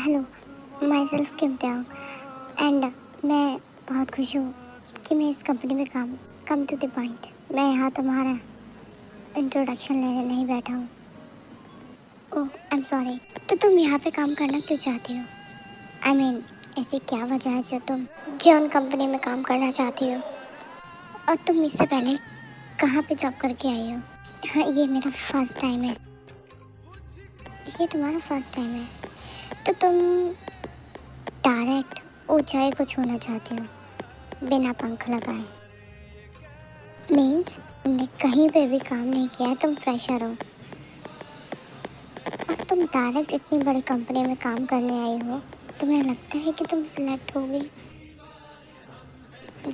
Hello, myself Kim Tyang and मैं बहुत खुश हूँ कि मैं इस कंपनी में कम टू द पॉइंट। मैं यहाँ तुम्हारा इंट्रोडक्शन लेने नहीं बैठा हूँ। ओह आई एम सॉरी। तो तुम यहाँ पे काम करना क्यों चाहती हो? आई मीन ऐसी क्या वजह है जो तुम जॉन कंपनी में काम करना चाहती हो? और तुम इससे पहले कहाँ पे जॉब करके आई हो? हाँ, ये मेरा फर्स्ट टाइम है। ये तुम्हारा फर्स्ट टाइम है तो तुम डायरेक्ट ऊंचाई को छूना चाहती हो बिना पंख लगाए। मीन्स तुमने कहीं पे भी काम नहीं किया है, तुम फ्रेशर हो और तुम डायरेक्ट इतनी बड़ी कंपनी में काम करने आई हो। तुम्हें लगता है कि तुम सिलेक्ट होगी?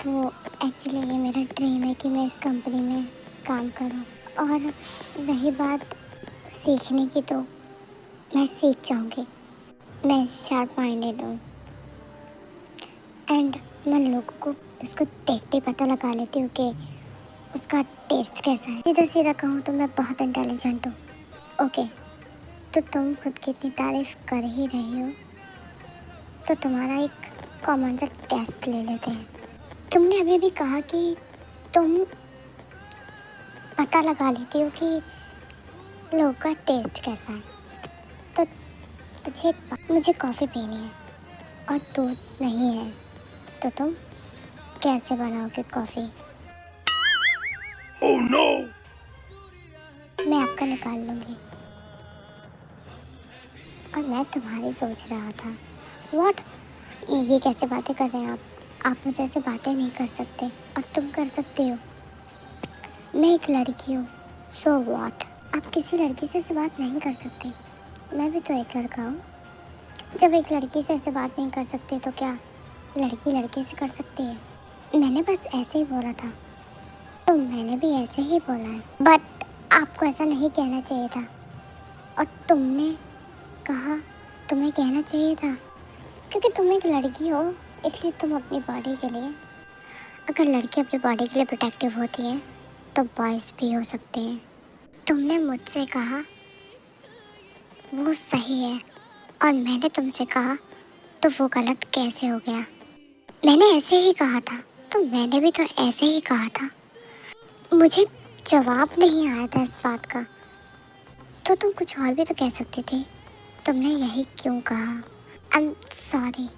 वो एक्चुअली ये मेरा ड्रीम है कि मैं इस कंपनी में काम करूं। और रही बात सीखने की, तो मैं सीख जाऊंगी। मैं शार्प माइंडेड हूँ एंड मैं लोगों को उसको देखते पता लगा लेती हूँ कि उसका टेस्ट कैसा है। सीधा सीधा कहूँ तो मैं बहुत इंटेलिजेंट हूँ। ओके, तो तुम खुद की इतनी तारीफ कर ही रही हो तो तुम्हारा एक कॉमन सा टेस्ट ले लेते हैं। तुमने अभी भी कहा कि तुम पता लगा लेती हो कि लोगों का टेस्ट कैसा है। तो मुझे कॉफ़ी पीनी है और दूध नहीं है, तो तुम कैसे बनाओगे कॉफ़ी? Oh no! मैं आपका निकाल लूँगी। और मैं तुम्हारी सोच रहा था। व्हाट? ये कैसे बातें कर रहे हैं आप मुझे ऐसे बातें नहीं कर सकते और तुम कर सकते हो। मैं एक लड़की हूँ, सो व्हाट? आप किसी लड़की से ऐसे बात नहीं कर सकते। मैं भी तो एक लड़का हूँ। जब एक लड़की से ऐसे बात नहीं कर सकते तो क्या लड़की लड़के से कर सकती है? मैंने बस ऐसे ही बोला था। तो मैंने भी ऐसे ही बोला है, बट आपको ऐसा नहीं कहना चाहिए था। और तुमने कहा तुम्हें कहना चाहिए था क्योंकि तुम एक लड़की हो, इसलिए तुम अपनी बॉडी के लिए, अगर लड़की अपनी बॉडी के लिए प्रोटेक्टिव होती है तो बॉयज़ भी हो सकते हैं। तुमने मुझसे कहा वो सही है और मैंने तुमसे कहा तो वो गलत कैसे हो गया? मैंने ऐसे ही कहा था तो मैंने भी तो ऐसे ही कहा था। मुझे जवाब नहीं आया था इस बात का, तो तुम कुछ और भी तो कह सकती थी। तुमने यही क्यों कहा? आई एम सॉरी,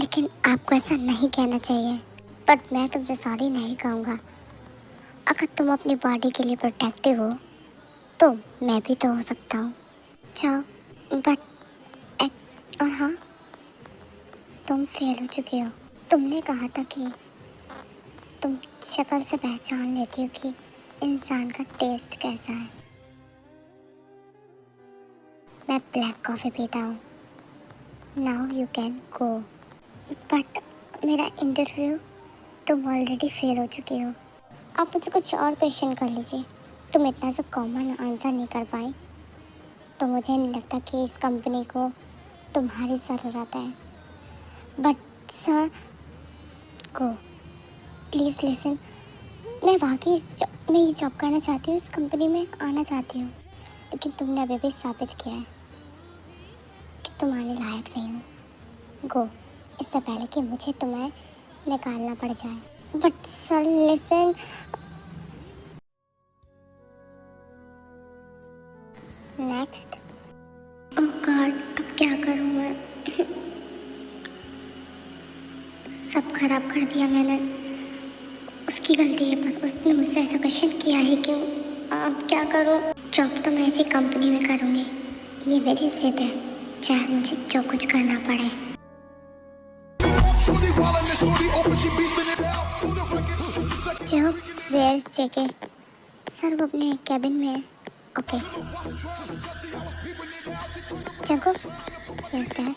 लेकिन आपको ऐसा नहीं कहना चाहिए। बट मैं तुमसे सॉरी नहीं कहूँगा। अगर तुम अपनी बॉडी के लिए प्रोटेक्टिव हो तो मैं भी तो हो सकता हूँ। जाओ। बट और हाँ, तुम फेल हो चुके हो। तुमने कहा था कि तुम शक्ल से पहचान लेती हो कि इंसान का टेस्ट कैसा है। मैं ब्लैक कॉफ़ी पीता हूँ। Now you can go. But मेरा इंटरव्यू तुम ऑलरेडी फेल हो चुके हो। आप मुझसे कुछ और क्वेश्चन कर लीजिए। तुम इतना सब कॉमन आंसर नहीं कर पाई तो मुझे नहीं लगता कि इस कंपनी को तुम्हारी ज़रूरत है। But sir go, please listen. मैं वाकई मैं ये जॉब करना चाहती हूँ, इस कंपनी में आना चाहती हूँ, लेकिन तुमने अभी भी साबित किया है कि तुम आने लायक नहीं हो। गो, इससे पहले कि मुझे तुम्हें निकालना पड़ जाए। But sir listen. Next. Oh God, अब क्या करूँ मैं? सब खराब कर दिया मैंने। उसकी गलती है पर उसने मुझसे ऐसा क्वेश्चन किया ही क्यों? अब क्या करूँ? जॉब तो मैं इसी कंपनी में करूँगी, ये मेरी जिद है, चाहे मुझे जो कुछ करना पड़े। जॉब वेयर्स जेके? सर वो अपने कैबिन में है। ओके। जगो, यस डैड।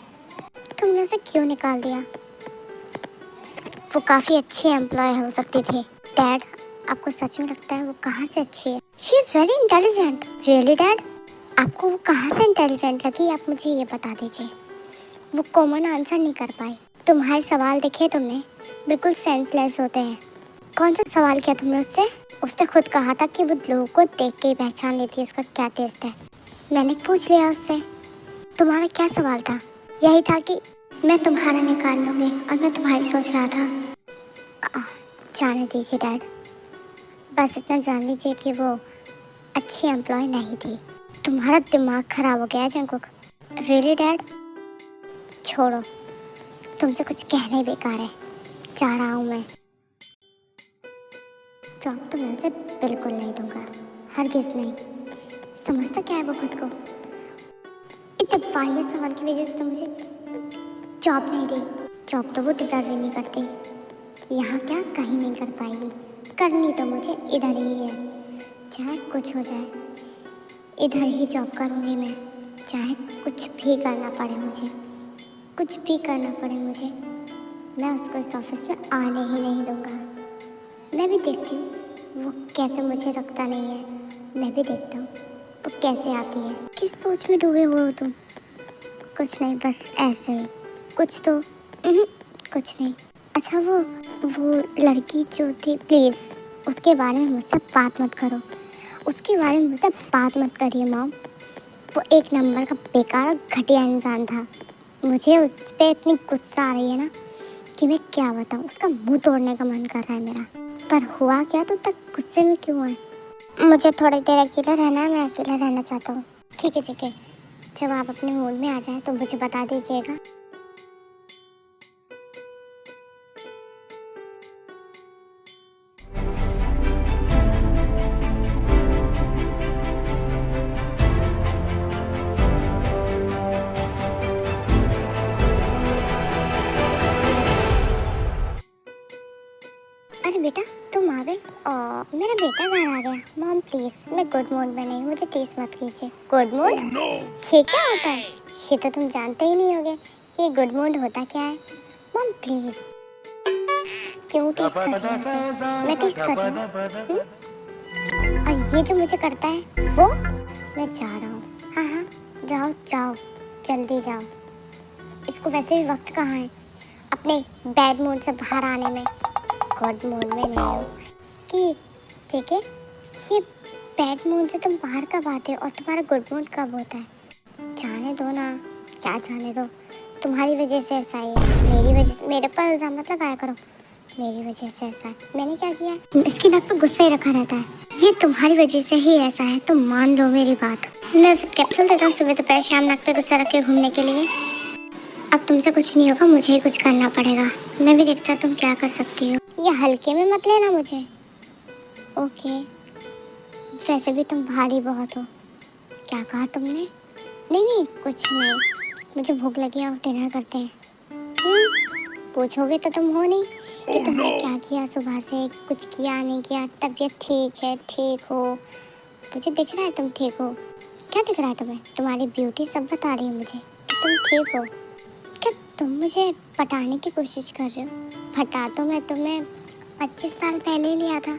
तुमने उसे क्यों निकाल दिया? वो काफ़ी अच्छी एम्प्लॉय हो सकती थी। डैड, आपको सच में लगता है वो कहाँ से अच्छी है? She is very intelligent. Really dad? आपको वो कहाँ से इंटेलिजेंट लगी, आप मुझे ये बता दीजिए। वो कॉमन आंसर नहीं कर पाई। तुम्हारे सवाल देखे तुमने, बिल्कुल सेंसलेस होते हैं। कौन सा सवाल किया तुमने उससे? उसने खुद कहा था कि वो लोगों को देख के ही पहचान लेती है इसका क्या टेस्ट है। मैंने पूछ लिया उससे। तुम्हारा क्या सवाल था? यही था कि मैं तुम्हारा निकाल लूँगी और मैं तुम्हारी सोच रहा था। जाने दीजिए डैड, बस इतना जान लीजिए कि वो अच्छी एम्प्लॉय नहीं थी। तुम्हारा दिमाग खराब हो गया है जंकुक। Really dad? छोड़ो, तुमसे कुछ कहना ही बेकार है। जा रहा हूँ मैं। जॉब तो मैं उसे बिल्कुल नहीं दूंगा, हरगिज़ नहीं। समझता क्या है वो खुद को? इतने वाहियात सवाल की वजह से तो मुझे जॉब नहीं दी। जॉब तो वो डिजर्व ही नहीं करती। यहाँ क्या कहीं नहीं कर पाएगी। करनी तो मुझे इधर ही है, चाहे कुछ हो जाए। इधर ही जॉब करूँगी मैं, चाहे कुछ भी करना पड़े मुझे, कुछ भी करना पड़े मुझे। मैं उसको इस ऑफिस में आने ही नहीं दूँगा। मैं भी देखती हूँ वो कैसे मुझे रखता नहीं है। मैं भी देखता हूँ वो कैसे आती है। किस सोच में डूबे हुए हो तुम? कुछ नहीं, बस ऐसे ही। कुछ तो कुछ नहीं। अच्छा, वो लड़की जो थी, प्लीज़ उसके बारे में मुझसे बात मत करो। उसके बारे में मुझसे बात मत करिए मॉम। वो एक नंबर का बेकार और घटिया इंसान था। मुझे उस पर इतनी गुस्सा आ रही है ना कि मैं क्या बताऊँ। उसका मुंह तोड़ने का मन कर रहा है मेरा। पर हुआ क्या, तो तक गुस्से में क्यों है? मुझे थोड़ी देर अकेला रहना है, मैं अकेला रहना चाहता हूँ। ठीक है ठीक है, जब आप अपने मूड में आ जाए तो मुझे बता दीजिएगा। अरे बेटा, तुम आ गए? मेरा बेटा घर आ गया। मॉम प्लीज, मैं गुड मूड में नहीं, मुझे टीस मत कीजिए। Good mood? Oh, no. ये क्या होता है? ये तो तुम जानते ही नहीं होगे। ये गुड मूड होता क्या है? Mom please. क्यों टीस कर रही हो मुझे? मैं टीस कर रही हूँ? और ये जो मुझे करता है वो? मैं जा रहा हूँ। हाँ हाँ, जाओ जाओ, जल्दी जाओ। इसको वैसे भी वक्त कहाँ है अपने बैड मूड से बाहर आने में। गुड मूड में नहीं हो कि ठीक है। ये बैड मूड से तुम बाहर कब आते हो और तुम्हारा गुड मूड कब होता है? जाने दो ना। क्या जाने दो? तुम्हारी वजह से ऐसा ही है। मेरी वजह से? मेरे पर इल्जाम मत लगाया करो। मेरी वजह से ऐसा है? मैंने क्या किया है? इसकी नाक पर गुस्सा ही रखा रहता है। ये तुम्हारी वजह से ही ऐसा है, तुम मान लो मेरी बात। मैं उसे कैप्सूल देता हूँ सुबह दोपहर शाम नाक पे गुस्सा रख के घूमने के लिए। अब तुमसे कुछ नहीं होगा, मुझे ही कुछ करना पड़ेगा। मैं भी देखता तुम क्या कर सकती हो। ये हल्के में मत लेना मुझे। ओके, वैसे भी तुम भारी बहुत हो। क्या कहा तुमने? नहीं नहीं, कुछ नहीं। मुझे भूख लगी है और डिनर करते हैं। पूछोगे तो तुम हो नहीं कि तुमने क्या किया सुबह से। कुछ किया नहीं किया, तबीयत ठीक है, ठीक हो। मुझे दिख रहा है तुम ठीक हो। क्या दिख रहा है तुम्हें? तुम्हारी ब्यूटी सब बता रही है मुझे कि तुम ठीक हो। क्या तुम मुझे पटाने की कोशिश कर रहे हो? पटा तो मैं तुम्हें 25 साल पहले ही लिया था,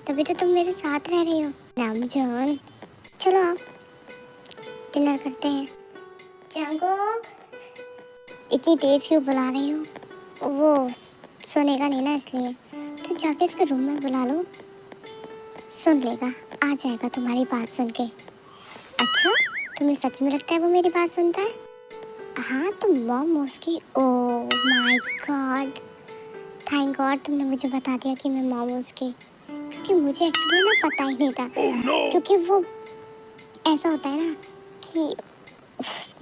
तभी तो तुम मेरे साथ रह रही हो। नाम जान, चलो आप डिनर करते हैं। जंगो, इतनी तेज क्यों बुला रही हो? वो सुनेगा नहीं ना, इसलिए तो जाके इसके रूम में बुला लो। सुन लेगा, आ जाएगा तुम्हारी बात सुन के। अच्छा, तुम्हें सच में लगता है वो मेरी बात सुनता है? हाँ, तुम मॉम उसकी। Oh my God, thank God तुमने मुझे बता दिया कि मैं मॉम उसकी। क्योंकि मुझे एक्चुअली ना पता ही नहीं था। क्योंकि वो ऐसा होता है ना कि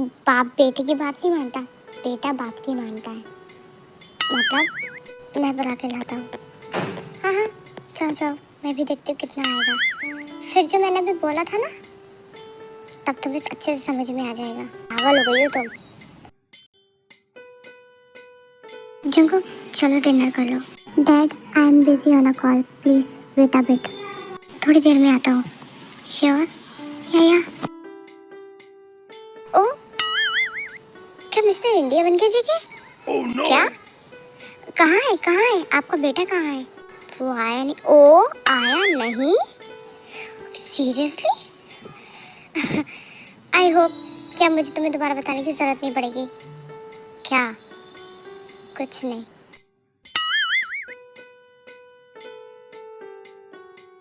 बाप बेटे की बात नहीं मानता, बेटा बाप की मानता है। मतलब मैं बुला के लाता हूँ। हाँ हाँ, जाओ जाओ, मैं भी देखती हूँ कितना आएगा। फिर जो मैंने अभी बोला था ना, तब तुम्हें अच्छे से समझ में आ जाएगा। पागल हो गई हो तुम। जंगो, चलो डिनर कर लो। Dad, I am busy on a call, please wait a bit. थोड़ी देर में आता हूँ। श्योर? या ओ, क्या मिस्टर इंडिया बन गए जगह? क्या? कहाँ है आपका बेटा? कहाँ है वो? आया नहीं? ओ, आया नहीं? सीरियसली? आई होप क्या मुझे तुम्हें दोबारा बताने की जरूरत नहीं पड़ेगी। क्या? कुछ नहीं।